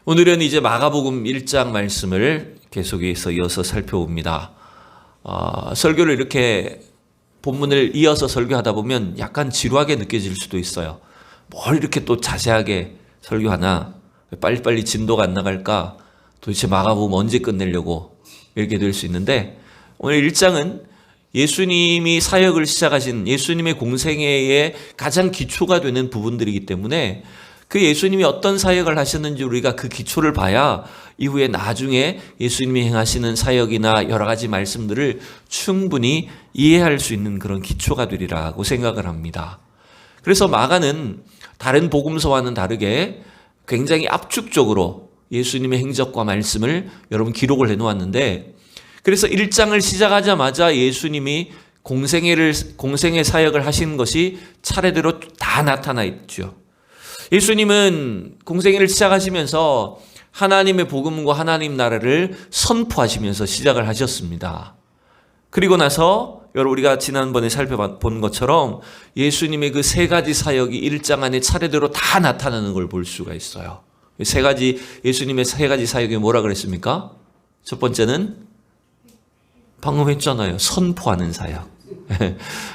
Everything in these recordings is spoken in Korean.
오늘은 이제 마가복음 1장 말씀을 계속해서 이어서 살펴봅니다. 설교를 이렇게 본문을 이어서 설교하다 보면 약간 지루하게 느껴질 수도 있어요. 뭘 이렇게 또 자세하게 설교하나? 빨리빨리 진도가 안 나갈까? 도대체 마가복음 언제 끝내려고? 이렇게 될 수 있는데, 오늘 1장은 예수님이 사역을 시작하신 예수님의 공생애의 가장 기초가 되는 부분들이기 때문에 그 예수님이 어떤 사역을 하셨는지 우리가 그 기초를 봐야 이후에 나중에 예수님이 행하시는 사역이나 여러 가지 말씀들을 충분히 이해할 수 있는 그런 기초가 되리라고 생각을 합니다. 그래서 마가는 다른 복음서와는 다르게 굉장히 압축적으로 예수님의 행적과 말씀을 여러분 기록을 해놓았는데, 그래서 1장을 시작하자마자 예수님이 공생의 사역을 하신 것이 차례대로 다 나타나 있죠. 예수님은 공생애를 시작하시면서 하나님의 복음과 하나님 나라를 선포하시면서 시작을 하셨습니다. 그리고 나서 여러분 우리가 지난번에 살펴본 것처럼 예수님의 그 세 가지 사역이 1장 안에 차례대로 다 나타나는 걸 볼 수가 있어요. 예수님의 세 가지 사역이 뭐라 그랬습니까? 첫 번째는 방금 했잖아요. 선포하는 사역.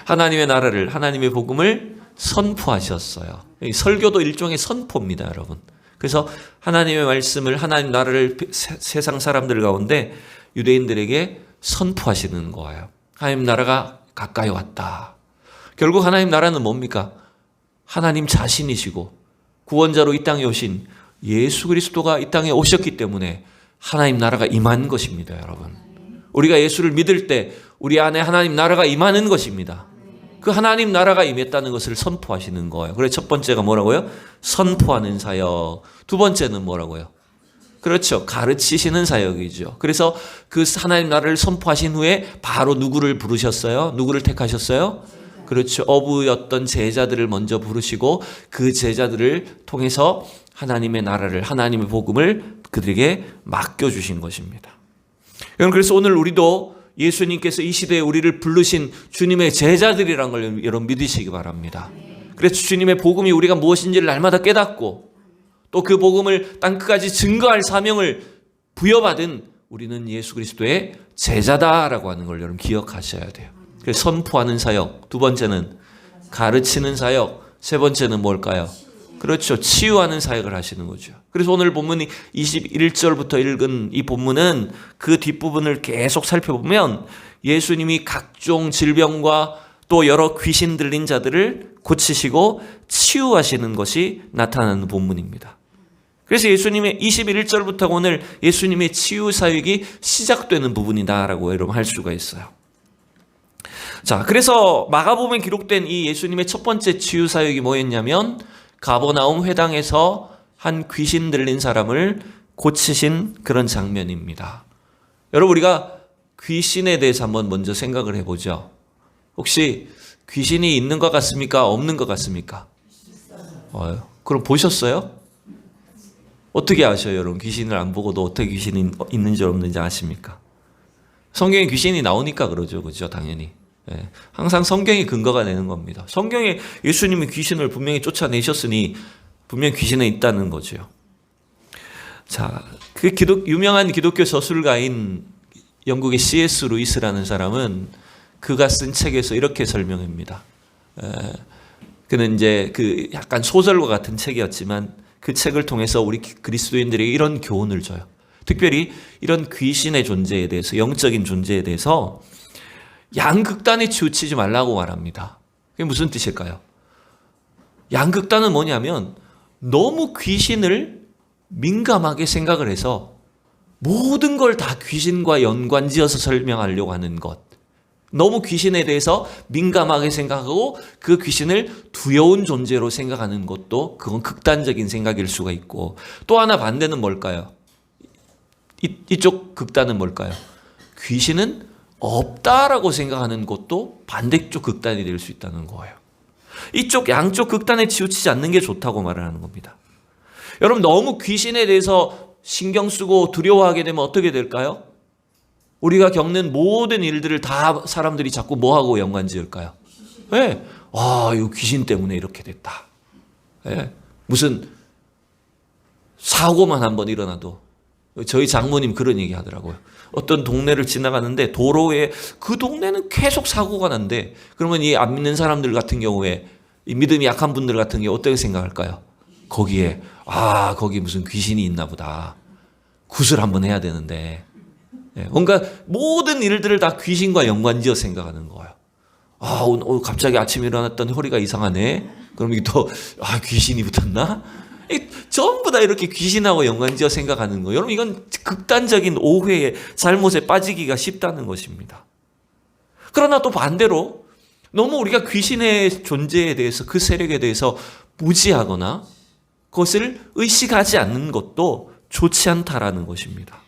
하나님의 나라를, 하나님의 복음을 선포하셨어요. 설교도 일종의 선포입니다, 여러분. 그래서 하나님의 말씀을, 하나님 나라를 세상 사람들 가운데 유대인들에게 선포하시는 거예요. 하나님 나라가 가까이 왔다. 결국 하나님 나라는 뭡니까? 하나님 자신이시고 구원자로 이 땅에 오신 예수 그리스도가 이 땅에 오셨기 때문에 하나님 나라가 임한 것입니다, 여러분. 우리가 예수를 믿을 때 우리 안에 하나님 나라가 임하는 것입니다. 그 하나님 나라가 임했다는 것을 선포하시는 거예요. 그래서 첫 번째가 뭐라고요? 선포하는 사역. 두 번째는 뭐라고요? 그렇죠. 가르치시는 사역이죠. 그래서 그 하나님 나라를 선포하신 후에 바로 누구를 부르셨어요? 누구를 택하셨어요? 그렇죠. 어부였던 제자들을 먼저 부르시고 그 제자들을 통해서 하나님의 나라를, 하나님의 복음을 그들에게 맡겨주신 것입니다. 그래서 오늘 우리도 예수님께서 이 시대에 우리를 부르신 주님의 제자들이라는 걸 여러분 믿으시기 바랍니다. 그래서 주님의 복음이 우리가 무엇인지를 날마다 깨닫고 또 그 복음을 땅끝까지 증거할 사명을 부여받은 우리는 예수 그리스도의 제자다라고 하는 걸 여러분 기억하셔야 돼요. 그래서 선포하는 사역, 두 번째는 가르치는 사역, 세 번째는 뭘까요? 그렇죠. 치유하는 사역을 하시는 거죠. 그래서 오늘 본문이 21절부터 읽은 이 본문은 그 뒷부분을 계속 살펴보면 예수님이 각종 질병과 또 여러 귀신 들린 자들을 고치시고 치유하시는 것이 나타나는 본문입니다. 그래서 예수님의 21절부터 오늘 예수님의 치유 사역이 시작되는 부분이다라고 여러분 할 수가 있어요. 자, 그래서 마가복음에 기록된 이 예수님의 첫 번째 치유 사역이 뭐였냐면 가버나움 회당에서 한 귀신 들린 사람을 고치신 그런 장면입니다. 여러분 우리가 귀신에 대해서 한번 먼저 생각을 해보죠. 혹시 귀신이 있는 것 같습니까? 없는 것 같습니까? 그럼 보셨어요? 어떻게 아셔요, 여러분? 귀신을 안 보고도 어떻게 귀신이 있는지 없는지 아십니까? 성경에 귀신이 나오니까 그러죠, 그죠? 당연히. 네. 항상 성경이 근거가 되는 겁니다. 성경에 예수님이 귀신을 분명히 쫓아내셨으니 분명히 귀신은 있다는 거죠. 자, 그 유명한 기독교 저술가인 영국의 C.S. 루이스라는 사람은 그가 쓴 책에서 이렇게 설명합니다. 그는 이제 그 약간 소설과 같은 책이었지만 그 책을 통해서 우리 그리스도인들에게 이런 교훈을 줘요. 특별히 이런 귀신의 존재에 대해서, 영적인 존재에 대해서 양극단에 치우치지 말라고 말합니다. 그게 무슨 뜻일까요? 양극단은 뭐냐면 너무 귀신을 민감하게 생각을 해서 모든 걸 다 귀신과 연관지어서 설명하려고 하는 것. 너무 귀신에 대해서 민감하게 생각하고 그 귀신을 두려운 존재로 생각하는 것도 그건 극단적인 생각일 수가 있고, 또 하나 반대는 뭘까요? 이쪽 극단은 뭘까요? 귀신은 없다라고 생각하는 것도 반대쪽 극단이 될 수 있다는 거예요. 이쪽 양쪽 극단에 치우치지 않는 게 좋다고 말을 하는 겁니다. 여러분 너무 귀신에 대해서 신경 쓰고 두려워하게 되면 어떻게 될까요? 우리가 겪는 모든 일들을 다 사람들이 자꾸 뭐하고 연관지을까요? 네. 이거 귀신 때문에 이렇게 됐다. 네. 무슨 사고만 한번 일어나도, 저희 장모님 그런 얘기 하더라고요. 어떤 동네를 지나가는데 도로에 그 동네는 계속 사고가 난대. 그러면 이 안 믿는 사람들 같은 경우에, 이 믿음이 약한 분들 같은 경우에 어떻게 생각할까요? 거기에 거기 무슨 귀신이 있나 보다. 굿을 한번 해야 되는데. 뭔가 모든 일들을 다 귀신과 연관지어 생각하는 거예요. 오늘 갑자기 아침에 일어났더니 허리가 이상하네. 그럼 이게 또 귀신이 붙었나? 전부 다 이렇게 귀신하고 연관지어 생각하는 거예요. 여러분, 이건 극단적인 오해에, 잘못에 빠지기가 쉽다는 것입니다. 그러나 또 반대로 너무 우리가 귀신의 존재에 대해서, 그 세력에 대해서 무지하거나 그것을 의식하지 않는 것도 좋지 않다라는 것입니다.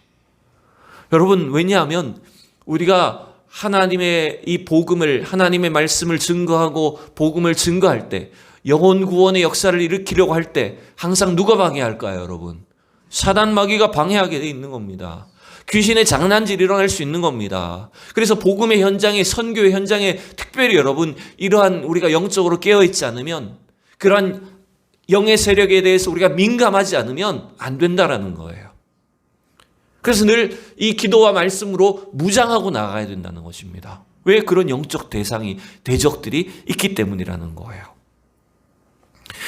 여러분, 왜냐하면 우리가 하나님의 이 복음을, 하나님의 말씀을 증거하고 복음을 증거할 때, 영혼 구원의 역사를 일으키려고 할 때 항상 누가 방해할까요, 여러분? 사단 마귀가 방해하게 돼 있는 겁니다. 귀신의 장난질이 일어날 수 있는 겁니다. 그래서 복음의 현장에, 선교의 현장에 특별히 여러분, 이러한 우리가 영적으로 깨어있지 않으면, 그러한 영의 세력에 대해서 우리가 민감하지 않으면 안 된다라는 거예요. 그래서 늘 이 기도와 말씀으로 무장하고 나가야 된다는 것입니다. 왜? 그런 영적 대적들이 있기 때문이라는 거예요.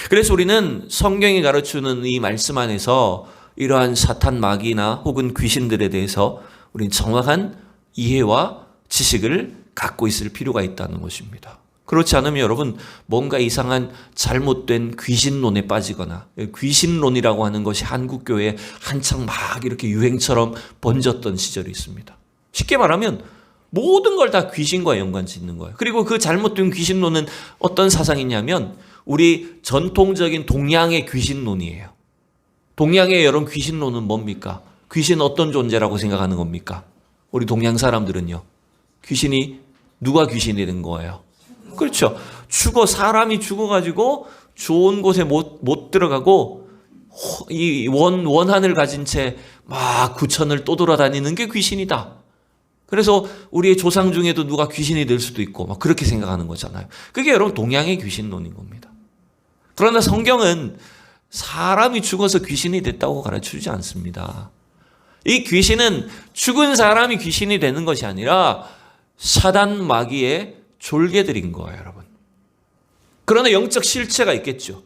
그래서 우리는 성경이 가르치는 이 말씀 안에서 이러한 사탄 마귀나 혹은 귀신들에 대해서 우리는 정확한 이해와 지식을 갖고 있을 필요가 있다는 것입니다. 그렇지 않으면 여러분, 뭔가 이상한 잘못된 귀신론에 빠지거나, 귀신론이라고 하는 것이 한국교회에 한창 막 이렇게 유행처럼 번졌던 시절이 있습니다. 쉽게 말하면 모든 걸 다 귀신과 연관 짓는 거예요. 그리고 그 잘못된 귀신론은 어떤 사상이냐면 우리 전통적인 동양의 귀신론이에요. 동양의 여러분, 귀신론은 뭡니까? 귀신은 어떤 존재라고 생각하는 겁니까? 우리 동양 사람들은요. 누가 귀신이 된 거예요? 그렇죠. 사람이 죽어가지고 좋은 곳에 못 들어가고 이 원한을 가진 채 막 구천을 떠돌아다니는 게 귀신이다. 그래서 우리의 조상 중에도 누가 귀신이 될 수도 있고 막 그렇게 생각하는 거잖아요. 그게 여러분 동양의 귀신론인 겁니다. 그러나 성경은 사람이 죽어서 귀신이 됐다고 가르쳐주지 않습니다. 이 귀신은 죽은 사람이 귀신이 되는 것이 아니라 사단 마귀의 졸개들인 거예요, 여러분. 그러나 영적 실체가 있겠죠.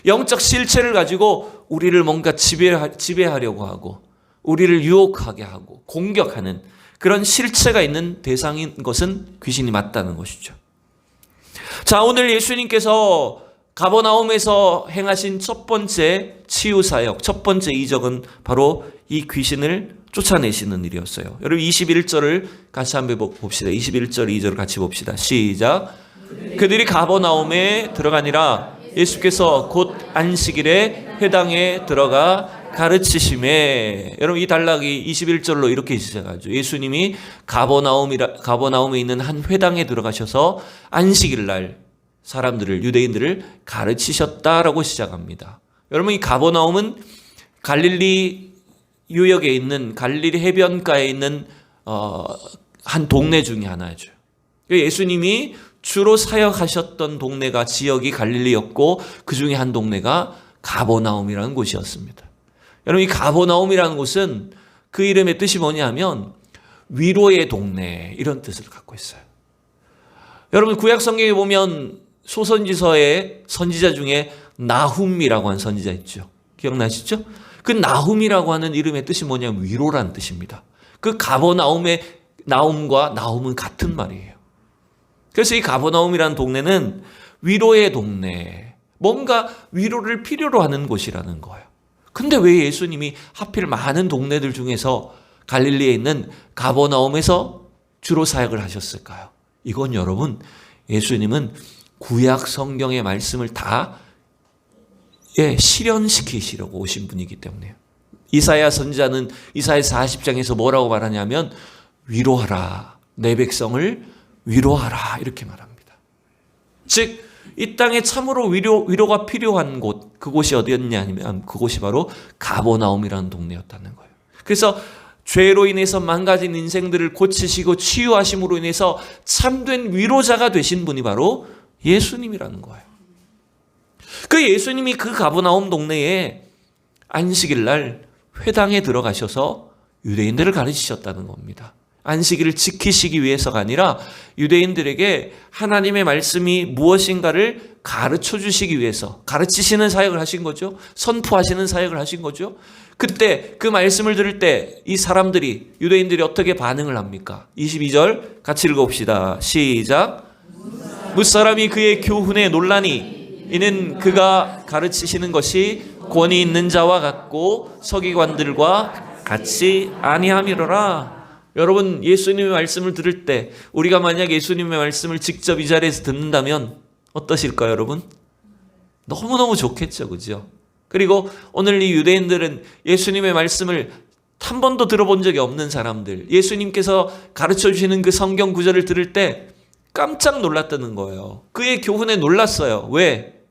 영적 실체를 가지고 우리를 뭔가 지배하려고 하고 우리를 유혹하게 하고 공격하는 그런 실체가 있는 대상인 것은 귀신이 맞다는 것이죠. 자, 오늘 예수님께서 가버나움에서 행하신 첫 번째 치유사역, 첫 번째 이적은 바로 이 귀신을 쫓아내시는 일이었어요. 여러분 21절을 같이 한번 봅시다. 21절 2절을 같이 봅시다. 시작. 그들이 가버나움에 들어가니라. 예수께서 곧 안식일에 회당에 들어가 가르치심에. 여러분 이 단락이 21절로 이렇게 시작하죠. 예수님이 가버나움에 있는 한 회당에 들어가셔서 안식일 날 사람들을, 유대인들을 가르치셨다라고 시작합니다. 여러분 이 가버나움은 갈릴리 유역에 있는, 갈릴리 해변가에 있는 한 동네 중에 하나죠. 예수님이 주로 사역하셨던 동네가, 지역이 갈릴리였고 그 중에 한 동네가 가버나움이라는 곳이었습니다. 여러분 이 가버나움이라는 곳은 그 이름의 뜻이 뭐냐면 위로의 동네, 이런 뜻을 갖고 있어요. 여러분 구약 성경에 보면 소선지서의 선지자 중에 나훔이라고 하는 선지자 있죠. 기억나시죠? 그 나훔이라고 하는 이름의 뜻이 뭐냐면 위로라는 뜻입니다. 그 가버나움의 나움과 나움은 같은 말이에요. 그래서 이 가버나움이라는 동네는 위로의 동네, 뭔가 위로를 필요로 하는 곳이라는 거예요. 근데 왜 예수님이 하필 많은 동네들 중에서 갈릴리에 있는 가버나움에서 주로 사역을 하셨을까요? 이건 여러분, 예수님은 구약 성경의 말씀을 다 실현시키시려고 오신 분이기 때문에요. 이사야 선지자는 이사야 40장에서 뭐라고 말하냐면 위로하라, 내 백성을 위로하라, 이렇게 말합니다. 즉 이 땅에 참으로 위로가 필요한 곳, 그곳이 어디였냐면 그곳이 바로 가버나움이라는 동네였다는 거예요. 그래서 죄로 인해서 망가진 인생들을 고치시고 치유하심으로 인해서 참된 위로자가 되신 분이 바로 예수님이라는 거예요. 그 예수님이 그 가버나움 동네에 안식일 날 회당에 들어가셔서 유대인들을 가르치셨다는 겁니다. 안식일을 지키시기 위해서가 아니라 유대인들에게 하나님의 말씀이 무엇인가를 가르쳐 주시기 위해서 가르치시는 사역을 하신 거죠. 선포하시는 사역을 하신 거죠. 그때 그 말씀을 들을 때 이 사람들이, 유대인들이 어떻게 반응을 합니까? 22절 같이 읽어봅시다. 시작. 무사람이 그의 교훈에 놀라니 이는 그가 가르치시는 것이 권위 있는 자와 같고 서기관들과 같이 아니함이로라. 여러분, 예수님의 말씀을 들을 때 우리가 만약 예수님의 말씀을 직접 이 자리에서 듣는다면 어떠실까요, 여러분? 너무너무 좋겠죠, 그죠? 그리고 오늘 이 유대인들은 예수님의 말씀을 한 번도 들어본 적이 없는 사람들, 예수님께서 가르쳐 주시는 그 성경 구절을 들을 때 깜짝 놀랐다는 거예요. 그의 교훈에 놀랐어요. 왜?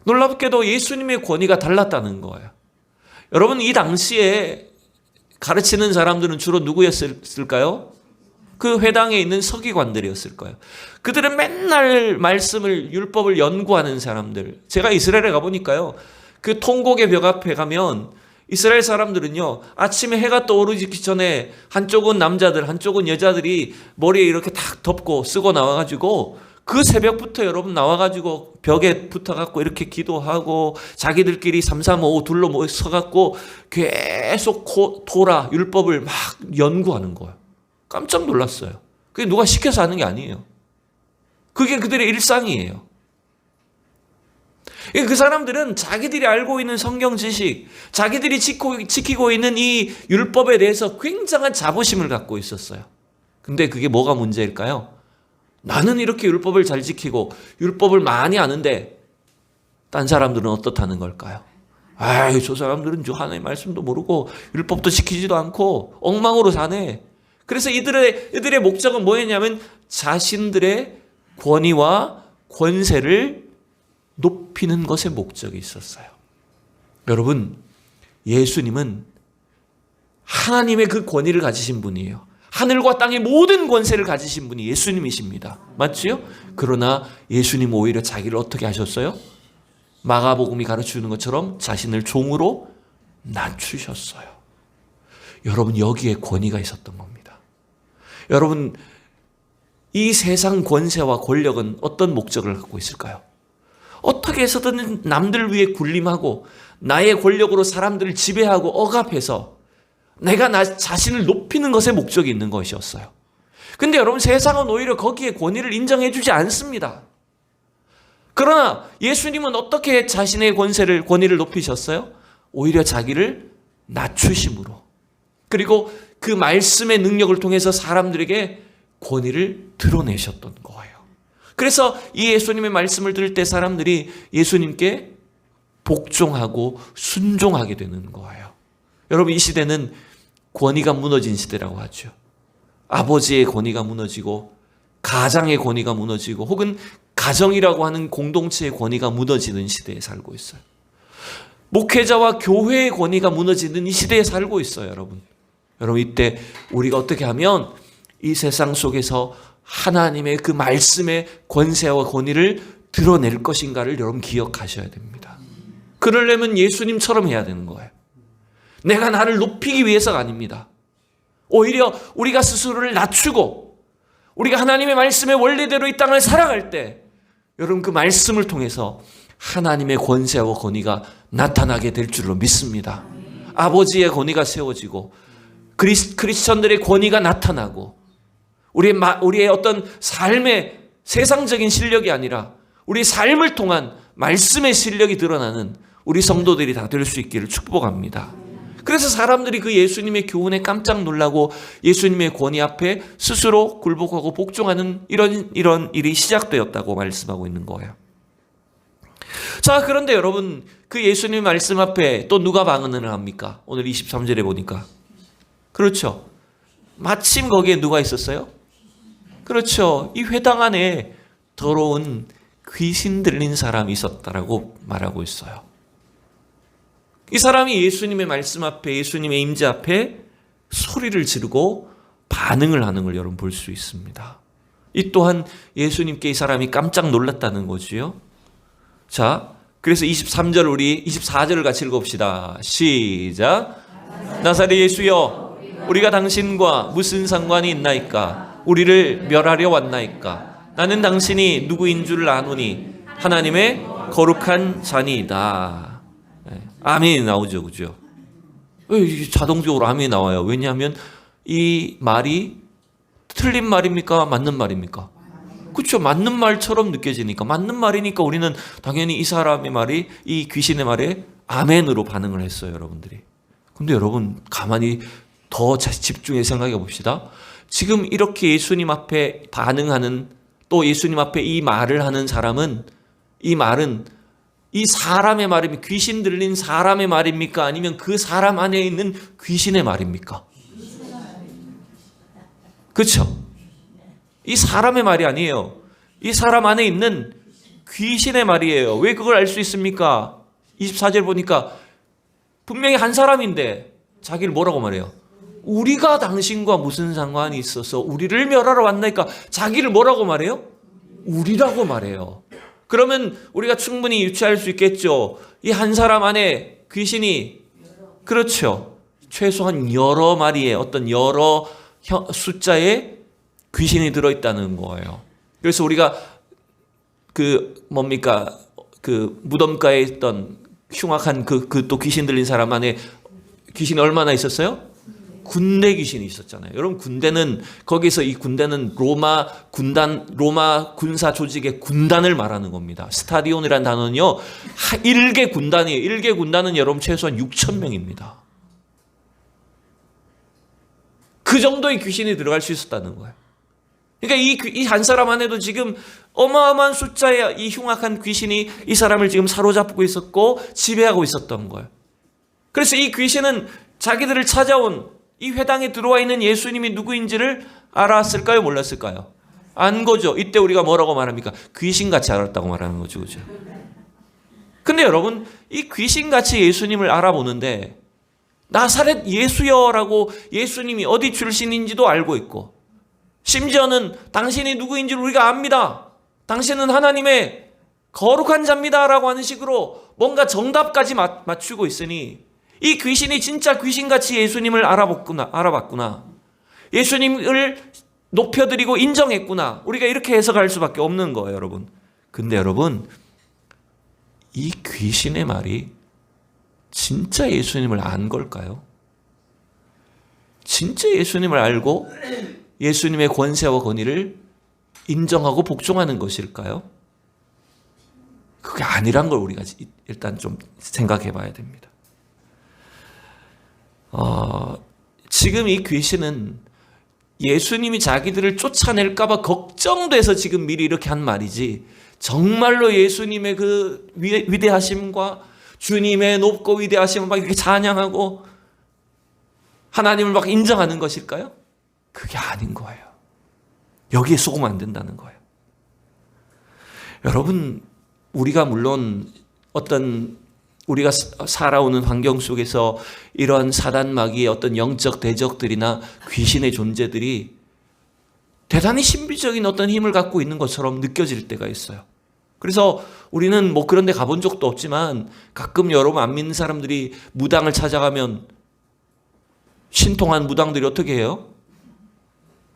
놀랍게도 예수님의 권위가 달랐다는 거예요. 여러분, 이 당시에 가르치는 사람들은 주로 누구였을까요? 그 회당에 있는 서기관들이었을 거예요. 그들은 맨날 말씀을, 율법을 연구하는 사람들. 제가 이스라엘에 가보니까요, 그 통곡의 벽 앞에 가면 이스라엘 사람들은요, 아침에 해가 떠오르기 전에 한쪽은 남자들, 한쪽은 여자들이 머리에 이렇게 탁 덮고 쓰고 나와가지고 그 새벽부터 여러분 나와가지고 벽에 붙어갖고 이렇게 기도하고 자기들끼리 3, 3, 5 둘러 서갖고 계속 토라, 율법을 막 연구하는 거예요. 깜짝 놀랐어요. 그게 누가 시켜서 하는 게 아니에요. 그게 그들의 일상이에요. 그 사람들은 자기들이 알고 있는 성경 지식, 자기들이 지키고 있는 이 율법에 대해서 굉장한 자부심을 갖고 있었어요. 근데 그게 뭐가 문제일까요? 나는 이렇게 율법을 잘 지키고 율법을 많이 아는데 딴 사람들은 어떻다는 걸까요? 아이, 저 사람들은 하나님의 말씀도 모르고 율법도 지키지도 않고 엉망으로 사네. 그래서 이들의 목적은 뭐였냐면 자신들의 권위와 권세를 높이는 것에 목적이 있었어요. 여러분, 예수님은 하나님의 그 권위를 가지신 분이에요. 하늘과 땅의 모든 권세를 가지신 분이 예수님이십니다. 맞지요? 그러나 예수님 오히려 자기를 어떻게 하셨어요? 마가복음이 가르치는 것처럼 자신을 종으로 낮추셨어요. 여러분, 여기에 권위가 있었던 겁니다. 여러분, 이 세상 권세와 권력은 어떤 목적을 갖고 있을까요? 어떻게 해서든 남들 위해 군림하고 나의 권력으로 사람들을 지배하고 억압해서 내가 나 자신을 높이는 것에 목적이 있는 것이었어요. 근데 여러분, 세상은 오히려 거기에 권위를 인정해 주지 않습니다. 그러나 예수님은 어떻게 자신의 권위를 높이셨어요? 오히려 자기를 낮추심으로, 그리고 그 말씀의 능력을 통해서 사람들에게 권위를 드러내셨던 거예요. 그래서 이 예수님의 말씀을 들을 때 사람들이 예수님께 복종하고 순종하게 되는 거예요. 여러분, 이 시대는 권위가 무너진 시대라고 하죠. 아버지의 권위가 무너지고 가장의 권위가 무너지고 혹은 가정이라고 하는 공동체의 권위가 무너지는 시대에 살고 있어요. 목회자와 교회의 권위가 무너지는 이 시대에 살고 있어요, 여러분. 여러분, 이때 우리가 어떻게 하면 이 세상 속에서 하나님의 그 말씀의 권세와 권위를 드러낼 것인가를 여러분 기억하셔야 됩니다. 그러려면 예수님처럼 해야 되는 거예요. 내가 나를 높이기 위해서가 아닙니다. 오히려 우리가 스스로를 낮추고 우리가 하나님의 말씀의 원리대로 이 땅을 살아갈 때 여러분, 그 말씀을 통해서 하나님의 권세와 권위가 나타나게 될 줄로 믿습니다. 아버지의 권위가 세워지고 크리스천들의 권위가 나타나고 우리의 어떤 삶의 세상적인 실력이 아니라 우리 삶을 통한 말씀의 실력이 드러나는 우리 성도들이 다 될 수 있기를 축복합니다. 그래서 사람들이 그 예수님의 교훈에 깜짝 놀라고 예수님의 권위 앞에 스스로 굴복하고 복종하는 이런 일이 시작되었다고 말씀하고 있는 거예요. 자, 그런데 여러분, 그 예수님의 말씀 앞에 또 누가 방언을 합니까? 오늘 23절에 보니까. 그렇죠. 마침 거기에 누가 있었어요? 그렇죠. 이 회당 안에 더러운 귀신 들린 사람이 있었다라고 말하고 있어요. 이 사람이 예수님의 말씀 앞에, 예수님의 임재 앞에 소리를 지르고 반응을 하는 걸 여러분 볼 수 있습니다. 이 또한 예수님께 이 사람이 깜짝 놀랐다는 거지요. 자, 그래서 23절 우리 24절을 같이 읽어봅시다. 시작. 나사렛 예수여, 우리가 당신과 무슨 상관이 있나이까? 우리를 멸하려 왔나이까? 나는 당신이 누구인 줄 아노니 하나님의 거룩한 자니이다. 아멘이 나오죠, 그죠? 자동적으로 아멘이 나와요. 왜냐하면 이 말이 틀린 말입니까? 맞는 말입니까? 그렇죠. 맞는 말처럼 느껴지니까, 맞는 말이니까 우리는 당연히 이 사람의 말이, 이 귀신의 말에 아멘으로 반응을 했어요, 여러분들이. 근데 여러분 가만히 더 집중해 생각해 봅시다. 지금 이렇게 예수님 앞에 반응하는, 또 예수님 앞에 이 말을 하는 사람은, 이 말은 이 사람의 말입니까? 귀신 들린 사람의 말입니까? 아니면 그 사람 안에 있는 귀신의 말입니까? 그렇죠? 이 사람의 말이 아니에요. 이 사람 안에 있는 귀신의 말이에요. 왜 그걸 알 수 있습니까? 24절 보니까 분명히 한 사람인데 자기를 뭐라고 말해요? 우리가 당신과 무슨 상관이 있어서 우리를 멸하러 왔나이까? 자기를 뭐라고 말해요? 우리라고 말해요. 그러면 우리가 충분히 유추할 수 있겠죠. 이 한 사람 안에 귀신이, 그렇죠, 최소한 여러 마리의, 어떤 여러 숫자의 귀신이 들어있다는 거예요. 그래서 우리가 그 무덤가에 있던 흉악한 또 귀신 들린 사람 안에 귀신이 얼마나 있었어요? 군대 귀신이 있었잖아요. 여러분, 군대는, 거기서 이 군대는 로마 군사 조직의 군단을 말하는 겁니다. 스타디온이라는 단어는요, 일개 군단이에요. 일개 군단은 여러분 최소한 6천 명입니다. 그 정도의 귀신이 들어갈 수 있었다는 거예요. 그러니까 이 한 사람 안에도 지금 어마어마한 숫자의 이 흉악한 귀신이 이 사람을 지금 사로잡고 있었고 지배하고 있었던 거예요. 그래서 이 귀신은 자기들을 찾아온 이 회당에 들어와 있는 예수님이 누구인지를 알았을까요? 몰랐을까요? 안 거죠. 이때 우리가 뭐라고 말합니까? 귀신같이 알았다고 말하는 거죠. 그죠? 근데 여러분, 이 귀신같이 예수님을 알아보는데 나사렛 예수여라고 예수님이 어디 출신인지도 알고 있고, 심지어는 당신이 누구인지를 우리가 압니다. 당신은 하나님의 거룩한 자입니다 라고 하는 식으로 뭔가 정답까지 맞추고 있으니 이 귀신이 진짜 귀신같이 예수님을 알아봤구나. 예수님을 높여드리고 인정했구나. 우리가 이렇게 해석할 수밖에 없는 거예요, 여러분. 근데 여러분, 이 귀신의 말이 진짜 예수님을 안 걸까요? 진짜 예수님을 알고 예수님의 권세와 권위를 인정하고 복종하는 것일까요? 그게 아니란 걸 우리가 일단 좀 생각해 봐야 됩니다. 지금 이 귀신은 예수님이 자기들을 쫓아낼까봐 걱정돼서 지금 미리 이렇게 한 말이지, 정말로 예수님의 그 위대하심과 주님의 높고 위대하심을 막 이렇게 찬양하고 하나님을 막 인정하는 것일까요? 그게 아닌 거예요. 여기에 속으면 안 된다는 거예요. 여러분, 우리가 물론 우리가 살아오는 환경 속에서 이런 사단마귀의 어떤 영적 대적들이나 귀신의 존재들이 대단히 신비적인 어떤 힘을 갖고 있는 것처럼 느껴질 때가 있어요. 그래서 우리는 뭐 그런 데 가본 적도 없지만 가끔 여러분 안 믿는 사람들이 무당을 찾아가면 신통한 무당들이 어떻게 해요?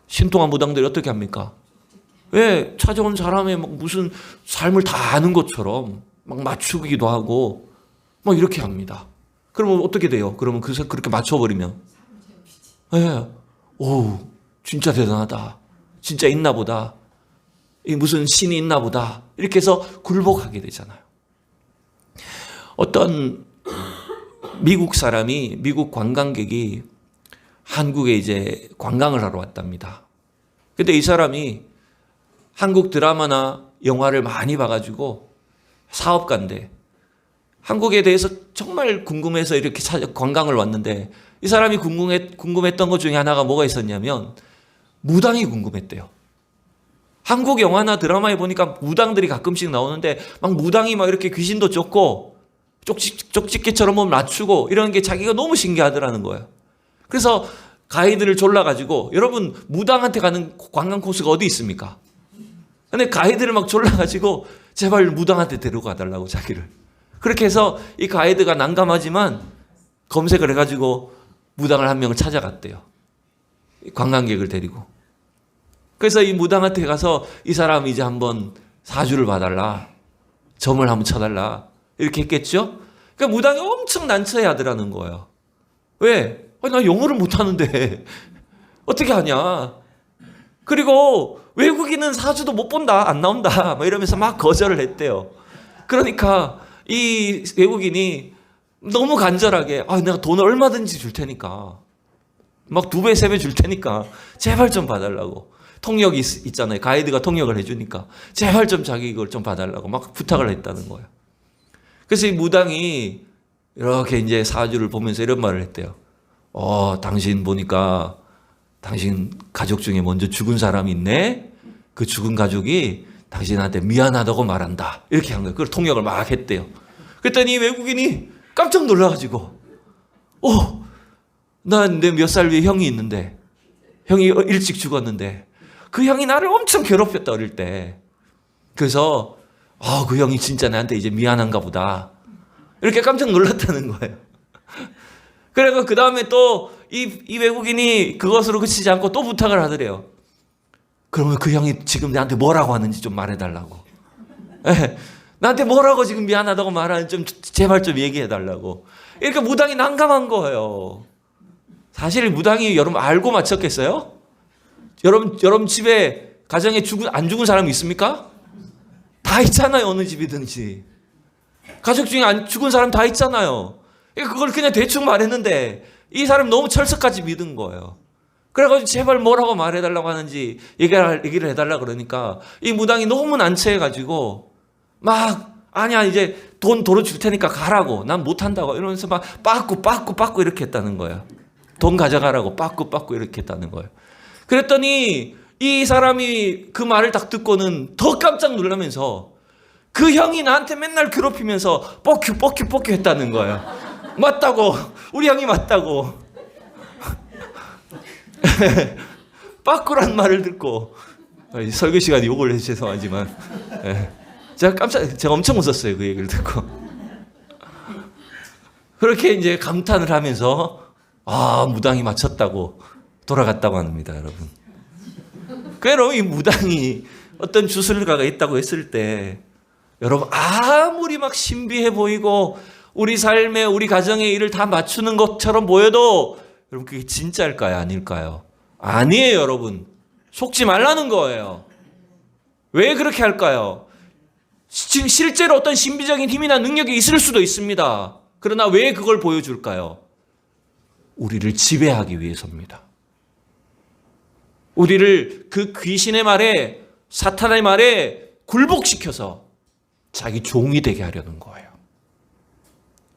신통한 무당들이 어떻게 합니까? 왜? 찾아온 사람의 막 무슨 삶을 다 아는 것처럼 막 맞추기도 하고 막 이렇게 합니다. 그러면 어떻게 돼요? 그러면 그렇게 맞춰버리면, 예, 오, 진짜 대단하다. 진짜 있나 보다. 무슨 신이 있나 보다. 이렇게 해서 굴복하게 되잖아요. 어떤 미국 관광객이 한국에 이제 관광을 하러 왔답니다. 근데 이 사람이 한국 드라마나 영화를 많이 봐가지고 사업가인데 한국에 대해서 정말 궁금해서 이렇게 관광을 왔는데, 이 사람이 궁금했던 것 중에 하나가 뭐가 있었냐면 무당이 궁금했대요. 한국 영화나 드라마에 보니까 무당들이 가끔씩 나오는데 막 무당이 막 이렇게 귀신도 쫓고 쪽집게처럼 뭐 맞추고 이런 게 자기가 너무 신기하더라는 거예요. 그래서 가이드를 졸라가지고, 여러분 무당한테 가는 관광 코스가 어디 있습니까? 근데 가이드를 막 졸라가지고 제발 무당한테 데려가 달라고 자기를. 그렇게 해서 이 가이드가 난감하지만 검색을 해가지고 무당을 한 명을 찾아갔대요. 관광객을 데리고. 그래서 이 무당한테 가서 이 사람 이제 한번 사주를 봐달라. 점을 한번 쳐달라. 이렇게 했겠죠? 그러니까 무당이 엄청 난처해 하더라는 거예요. 왜? 아니, 나 영어를 못하는데 어떻게 하냐. 그리고 외국인은 사주도 못 본다. 안 나온다. 막 이러면서 막 거절을 했대요. 그러니까 이 외국인이 너무 간절하게 내가 돈을 얼마든지 줄 테니까 막 2배, 3배 줄 테니까 제발 좀 봐달라고. 통역이 있잖아요. 가이드가 통역을 해주니까 제발 좀 자기 이걸 좀 봐달라고 막 부탁을 했다는 거예요. 그래서 이 무당이 이렇게 이제 사주를 보면서 이런 말을 했대요. 당신 보니까 당신 가족 중에 먼저 죽은 사람이 있네? 그 죽은 가족이 당신한테 미안하다고 말한다. 이렇게 한 거예요. 그걸 통역을 막 했대요. 그랬더니 외국인이 깜짝 놀라가지고, 난 내 몇 살 위에 형이 있는데, 형이 일찍 죽었는데, 그 형이 나를 엄청 괴롭혔다, 어릴 때. 그래서, 그 형이 진짜 나한테 이제 미안한가 보다. 이렇게 깜짝 놀랐다는 거예요. 그래서 그 다음에 또 이 외국인이 그것으로 그치지 않고 또 부탁을 하더래요. 그러면 그 형이 지금 나한테 뭐라고 하는지 좀 말해달라고. 네, 나한테 뭐라고 지금 미안하다고 말하는지 좀 제발 좀 얘기해달라고. 이렇게 무당이 난감한 거예요. 사실 무당이 여러분 알고 맞췄겠어요? 여러분 집에 가정에 안 죽은 사람이 있습니까? 다 있잖아요. 어느 집이든지. 가족 중에 안 죽은 사람 다 있잖아요. 그걸 그냥 대충 말했는데 이 사람이 너무 철석같이 믿은 거예요. 그래가지고 제발 뭐라고 말해달라고 하는지 얘기를 해달라 그러니까 이 무당이 너무 난처해가지고 막 아니야 이제 돈으로 줄 테니까 가라고 난 못한다고 이러면서 막 빠꾸 이렇게 했다는 거예요. 돈 가져가라고 빠꾸 이렇게 했다는 거예요. 그랬더니 이 사람이 그 말을 딱 듣고는 더 깜짝 놀라면서 그 형이 나한테 맨날 괴롭히면서 뻑큐 했다는 거예요. 맞다고. 우리 형이 맞다고. 빠꾸란 말을 듣고 설교 시간에 욕을 해서 죄송하지만 제가 엄청 웃었어요. 그 얘기를 듣고. 그렇게 이제 감탄을 하면서 무당이 맞췄다고 돌아갔다고 합니다, 여러분. 여러분 이 무당이 어떤 주술가가 있다고 했을 때 여러분 아무리 막 신비해 보이고 우리 삶에 우리 가정의 일을 다 맞추는 것처럼 보여도 여러분 그게 진짜일까요? 아닐까요? 아니에요, 여러분. 속지 말라는 거예요. 왜 그렇게 할까요? 실제로 어떤 신비적인 힘이나 능력이 있을 수도 있습니다. 그러나 왜 그걸 보여줄까요? 우리를 지배하기 위해서입니다. 우리를 그 귀신의 말에 사탄의 말에 굴복시켜서 자기 종이 되게 하려는 거예요.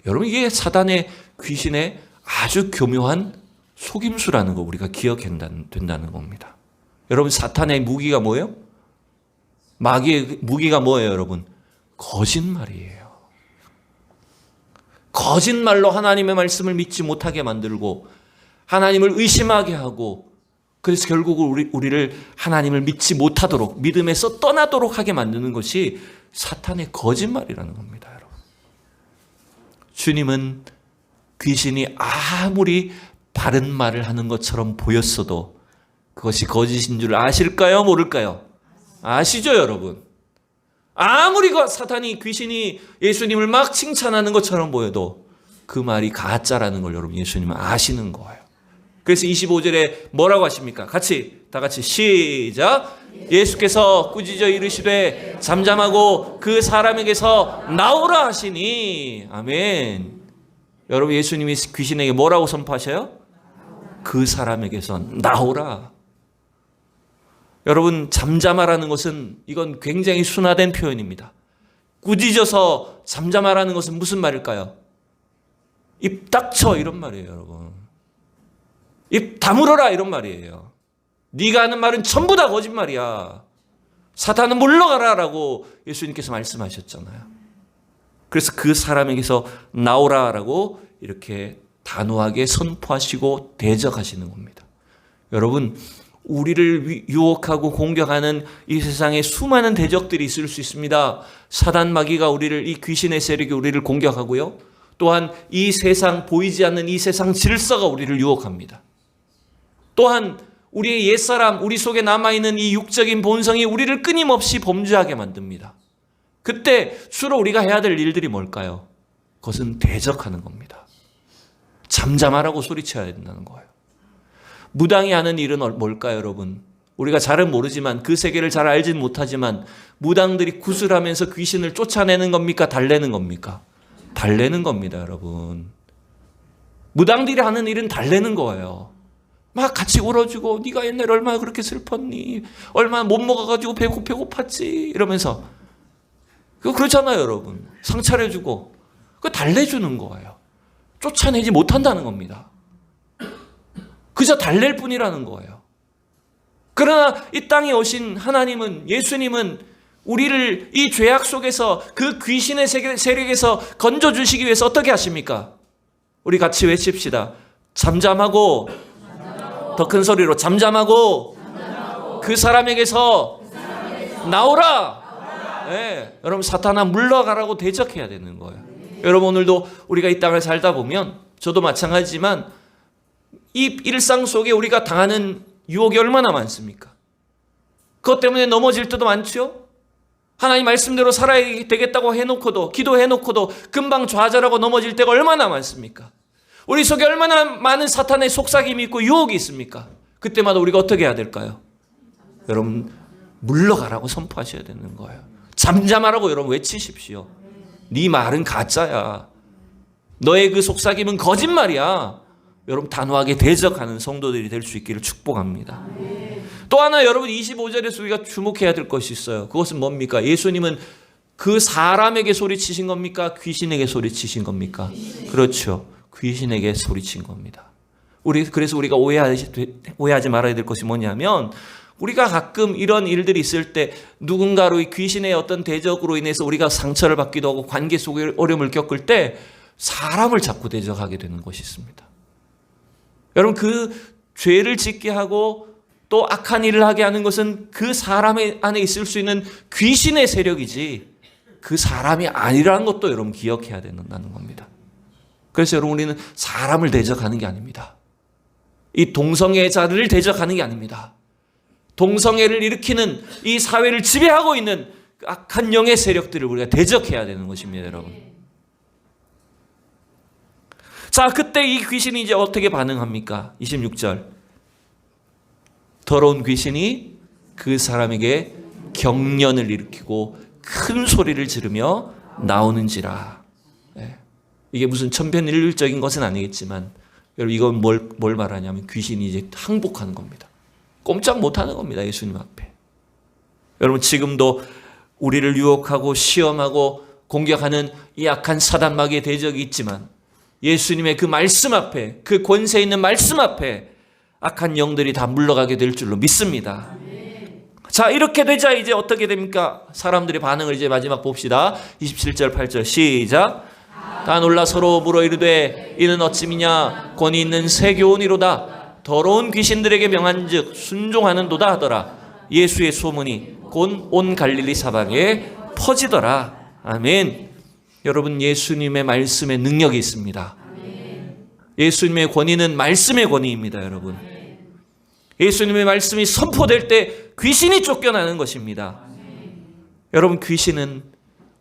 여러분 이게 사단의 귀신의 아주 교묘한 속임수라는 거 우리가 기억해야 된다는 겁니다. 여러분 사탄의 무기가 뭐예요? 마귀의 무기가 뭐예요, 여러분? 거짓말이에요. 거짓말로 하나님의 말씀을 믿지 못하게 만들고 하나님을 의심하게 하고 그래서 결국 우리를 하나님을 믿지 못하도록 믿음에서 떠나도록 하게 만드는 것이 사탄의 거짓말이라는 겁니다, 여러분. 주님은 귀신이 아무리 바른 말을 하는 것처럼 보였어도 그것이 거짓인 줄 아실까요? 모를까요? 아시죠, 여러분? 아무리 사탄이 귀신이 예수님을 막 칭찬하는 것처럼 보여도 그 말이 가짜라는 걸 여러분 예수님은 아시는 거예요. 그래서 25절에 뭐라고 하십니까? 다 같이 시작. 예수께서 꾸짖어 이르시되 잠잠하고 그 사람에게서 나오라 하시니. 아멘. 여러분 예수님이 귀신에게 뭐라고 선포하셔요? 그 사람에게서 나오라. 여러분 잠잠하라는 것은 이건 굉장히 순화된 표현입니다. 꾸짖어서 잠잠하라는 것은 무슨 말일까요? 입 닥쳐 이런 말이에요, 여러분. 입 다물어라 이런 말이에요. 네가 하는 말은 전부 다 거짓말이야. 사탄은 물러가라라고 예수님께서 말씀하셨잖아요. 그래서 그 사람에게서 나오라라고 이렇게 단호하게 선포하시고 대적하시는 겁니다. 여러분 우리를 유혹하고 공격하는 이 세상에 수많은 대적들이 있을 수 있습니다. 사단 마귀가 이 귀신의 세력이 우리를 공격하고요. 또한 이 세상, 보이지 않는 이 세상 질서가 우리를 유혹합니다. 또한 우리의 옛사람, 우리 속에 남아있는 이 육적인 본성이 우리를 끊임없이 범죄하게 만듭니다. 그때 주로 우리가 해야 될 일들이 뭘까요? 그것은 대적하는 겁니다. 잠잠하라고 소리쳐야 된다는 거예요. 무당이 하는 일은 뭘까요, 여러분? 우리가 잘은 모르지만, 그 세계를 잘 알진 못하지만, 무당들이 구슬하면서 귀신을 쫓아내는 겁니까? 달래는 겁니까? 달래는 겁니다, 여러분. 무당들이 하는 일은 달래는 거예요. 막 같이 울어주고, 네가 옛날에 얼마나 그렇게 슬펐니? 얼마나 못 먹어가지고 배고팠지? 이러면서. 그거 그렇잖아요, 여러분. 상차려주고. 그거 달래주는 거예요. 쫓아내지 못한다는 겁니다. 그저 달랠 뿐이라는 거예요. 그러나 이 땅에 오신 하나님은, 예수님은 우리를 이 죄악 속에서, 그 귀신의 세력에서 건져주시기 위해서 어떻게 하십니까? 우리 같이 외칩시다. 잠잠하고, 더 큰 소리로 잠잠하고, 그 사람에게서 나오라. 네, 여러분, 사탄아 물러가라고 대적해야 되는 거예요. 여러분, 오늘도 우리가 이 땅을 살다 보면, 저도 마찬가지지만 이 일상 속에 우리가 당하는 유혹이 얼마나 많습니까? 그것 때문에 넘어질 때도 많죠? 하나님 말씀대로 살아야 되겠다고 해놓고도, 기도해놓고도 금방 좌절하고 넘어질 때가 얼마나 많습니까? 우리 속에 얼마나 많은 사탄의 속삭임이 있고 유혹이 있습니까? 그때마다 우리가 어떻게 해야 될까요? 여러분, 물러가라고 선포하셔야 되는 거예요. 잠잠하라고 여러분 외치십시오. 네 말은 가짜야. 너의 그 속삭임은 거짓말이야. 여러분, 단호하게 대적하는 성도들이 될 수 있기를 축복합니다. 또 하나, 여러분, 25절에서 우리가 주목해야 될 것이 있어요. 그것은 뭡니까? 예수님은 그 사람에게 소리치신 겁니까? 귀신에게 소리치신 겁니까? 그렇죠. 귀신에게 소리친 겁니다. 그래서 우리가 오해하지 말아야 될 것이 뭐냐면, 우리가 가끔 이런 일들이 있을 때 누군가로 이 귀신의 어떤 대적으로 인해서 우리가 상처를 받기도 하고 관계 속에 어려움을 겪을 때 사람을 자꾸 대적하게 되는 것이 있습니다. 여러분, 그 죄를 짓게 하고 또 악한 일을 하게 하는 것은 그 사람 안에 있을 수 있는 귀신의 세력이지 그 사람이 아니라는 것도 여러분 기억해야 된다는 겁니다. 그래서 여러분, 우리는 사람을 대적하는 게 아닙니다. 이 동성애자를 대적하는 게 아닙니다. 동성애를 일으키는 이 사회를 지배하고 있는 악한 영의 세력들을 우리가 대적해야 되는 것입니다, 여러분. 자, 그때 이 귀신이 이제 어떻게 반응합니까? 26절. 더러운 귀신이 그 사람에게 경련을 일으키고 큰 소리를 지르며 나오는지라. 네. 이게 무슨 천편일률적인 것은 아니겠지만, 여러분, 이건 뭘 말하냐면 귀신이 이제 항복하는 겁니다. 꼼짝 못하는 겁니다, 예수님 앞에. 여러분, 지금도 우리를 유혹하고 시험하고 공격하는 이 악한 사단 마귀의 대적이 있지만, 예수님의 그 말씀 앞에, 그 권세 있는 말씀 앞에 악한 영들이 다 물러가게 될 줄로 믿습니다. 자, 이렇게 되자 이제 어떻게 됩니까? 사람들의 반응을 이제 마지막 봅시다. 27절 8절 시작. 다 놀라 서로 물어 이르되 이는 어찌미냐? 권위 있는 새 교훈이로다. 더러운 귀신들에게 명한즉 순종하는도다 하더라. 예수의 소문이 곧 온 갈릴리 사방에 퍼지더라. 아멘. 여러분, 예수님의 말씀에 능력이 있습니다. 예수님의 권위는 말씀의 권위입니다, 여러분. 예수님의 말씀이 선포될 때 귀신이 쫓겨나는 것입니다. 여러분, 귀신은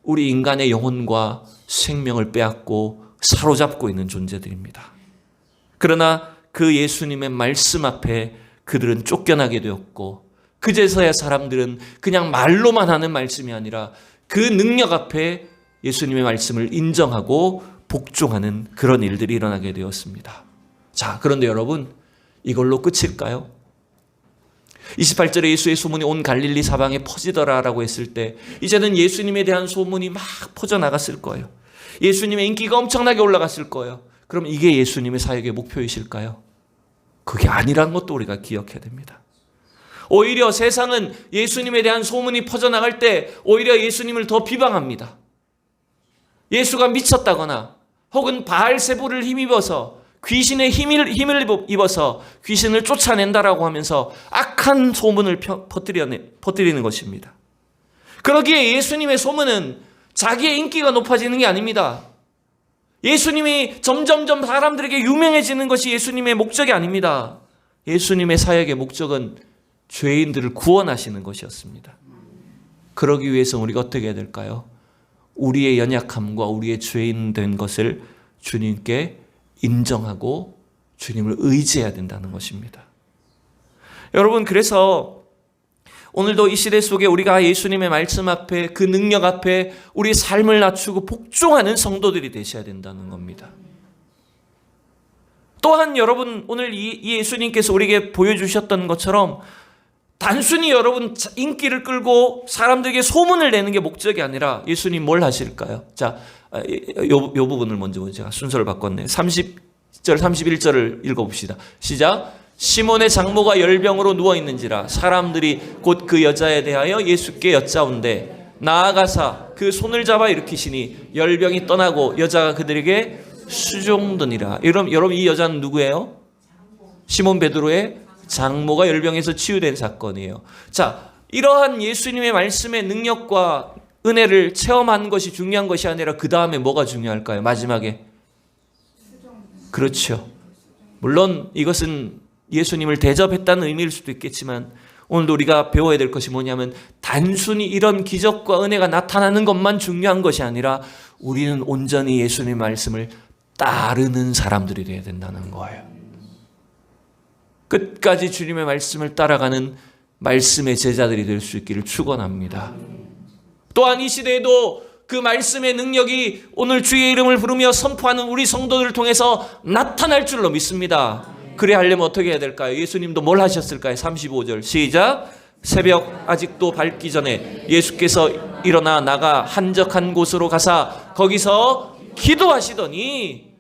우리 인간의 영혼과 생명을 빼앗고 사로잡고 있는 존재들입니다. 그러나 그 예수님의 말씀 앞에 그들은 쫓겨나게 되었고, 그제서야 사람들은 그냥 말로만 하는 말씀이 아니라 그 능력 앞에 예수님의 말씀을 인정하고 복종하는 그런 일들이 일어나게 되었습니다. 자, 그런데 여러분, 이걸로 끝일까요? 28절에 예수의 소문이 온 갈릴리 사방에 퍼지더라라고 했을 때 이제는 예수님에 대한 소문이 막 퍼져나갔을 거예요. 예수님의 인기가 엄청나게 올라갔을 거예요. 그럼 이게 예수님의 사역의 목표이실까요? 그게 아니라는 것도 우리가 기억해야 됩니다. 오히려 세상은 예수님에 대한 소문이 퍼져나갈 때 오히려 예수님을 더 비방합니다. 예수가 미쳤다거나 혹은 바알세부를 힘입어서 귀신의 힘을 입어서 귀신을 쫓아낸다라고 하면서 악한 소문을 퍼뜨리는 것입니다. 그러기에 예수님의 소문은 자기의 인기가 높아지는 게 아닙니다. 예수님이 점점점 사람들에게 유명해지는 것이 예수님의 목적이 아닙니다. 예수님의 사역의 목적은 죄인들을 구원하시는 것이었습니다. 그러기 위해서 우리가 어떻게 해야 될까요? 우리의 연약함과 우리의 죄인 된 것을 주님께 인정하고 주님을 의지해야 된다는 것입니다. 여러분, 그래서 오늘도 이 시대 속에 우리가 예수님의 말씀 앞에, 그 능력 앞에 우리 삶을 낮추고 복종하는 성도들이 되셔야 된다는 겁니다. 또한 여러분, 오늘 이 예수님께서 우리에게 보여주셨던 것처럼 단순히 여러분 인기를 끌고 사람들에게 소문을 내는 게 목적이 아니라 예수님 뭘 하실까요? 자, 요 부분을 먼저 제가 순서를 바꿨네. 30절, 31절을 읽어봅시다. 시작. 시몬의 장모가 열병으로 누워있는지라 사람들이 곧 그 여자에 대하여 예수께 여짜온대 나아가사 그 손을 잡아 일으키시니 열병이 떠나고 여자가 그들에게 수종드니라. 여러분 이 여자는 누구예요? 시몬 베드로의 장모가 열병에서 치유된 사건이에요. 자, 이러한 예수님의 말씀의 능력과 은혜를 체험한 것이 중요한 것이 아니라 그 다음에 뭐가 중요할까요? 마지막에. 그렇죠. 물론 이것은 예수님을 대접했다는 의미일 수도 있겠지만 오늘도 우리가 배워야 될 것이 뭐냐면 단순히 이런 기적과 은혜가 나타나는 것만 중요한 것이 아니라 우리는 온전히 예수님의 말씀을 따르는 사람들이 되어야 된다는 거예요. 끝까지 주님의 말씀을 따라가는 말씀의 제자들이 될 수 있기를 축원합니다. 또한 이 시대에도 그 말씀의 능력이 오늘 주의 이름을 부르며 선포하는 우리 성도들을 통해서 나타날 줄로 믿습니다. 그래 하려면 어떻게 해야 될까요? 예수님도 뭘 하셨을까요? 35절 시작. 새벽 아직도 밝기 전에 예수께서 일어나 나가 한적한 곳으로 가사 거기서 기도하시더니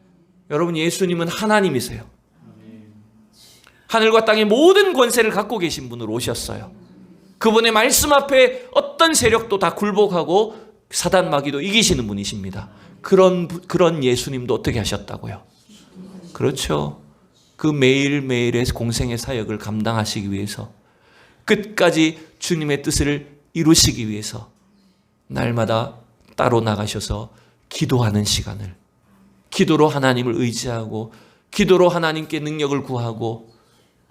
여러분 예수님은 하나님이세요. 하늘과 땅의 모든 권세를 갖고 계신 분으로 오셨어요. 그분의 말씀 앞에 어떤 세력도 다 굴복하고 사단 마귀도 이기시는 분이십니다. 그런 예수님도 어떻게 하셨다고요? 그렇죠. 그 매일매일의 공생의 사역을 감당하시기 위해서 끝까지 주님의 뜻을 이루시기 위해서 날마다 따로 나가셔서 기도하는 시간을 기도로 하나님을 의지하고 기도로 하나님께 능력을 구하고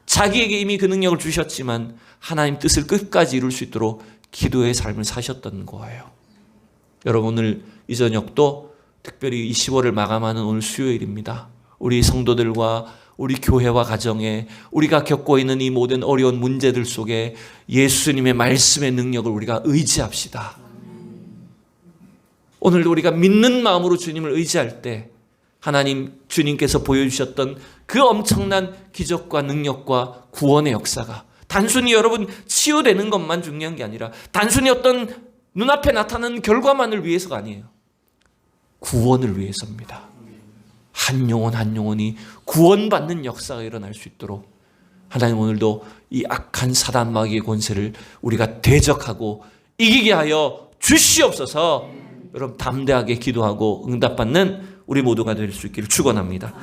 자기에게 이미 그 능력을 주셨지만 하나님 뜻을 끝까지 이룰 수 있도록 기도의 삶을 사셨던 거예요. 여러분 오늘 이 저녁도 특별히 이 10월을 마감하는 오늘 수요일입니다. 우리 성도들과 우리 교회와 가정에 우리가 겪고 있는 이 모든 어려운 문제들 속에 예수님의 말씀의 능력을 우리가 의지합시다. 오늘도 우리가 믿는 마음으로 주님을 의지할 때 하나님 주님께서 보여주셨던 그 엄청난 기적과 능력과 구원의 역사가 단순히 여러분 치유되는 것만 중요한 게 아니라 단순히 어떤 눈앞에 나타나는 결과만을 위해서가 아니에요. 구원을 위해서입니다. 한 영혼 한 영혼이 구원받는 역사가 일어날 수 있도록 하나님 오늘도 이 악한 사단 마귀의 권세를 우리가 대적하고 이기게 하여 주시옵소서. 여러분 담대하게 기도하고 응답받는 우리 모두가 될 수 있기를 축원합니다.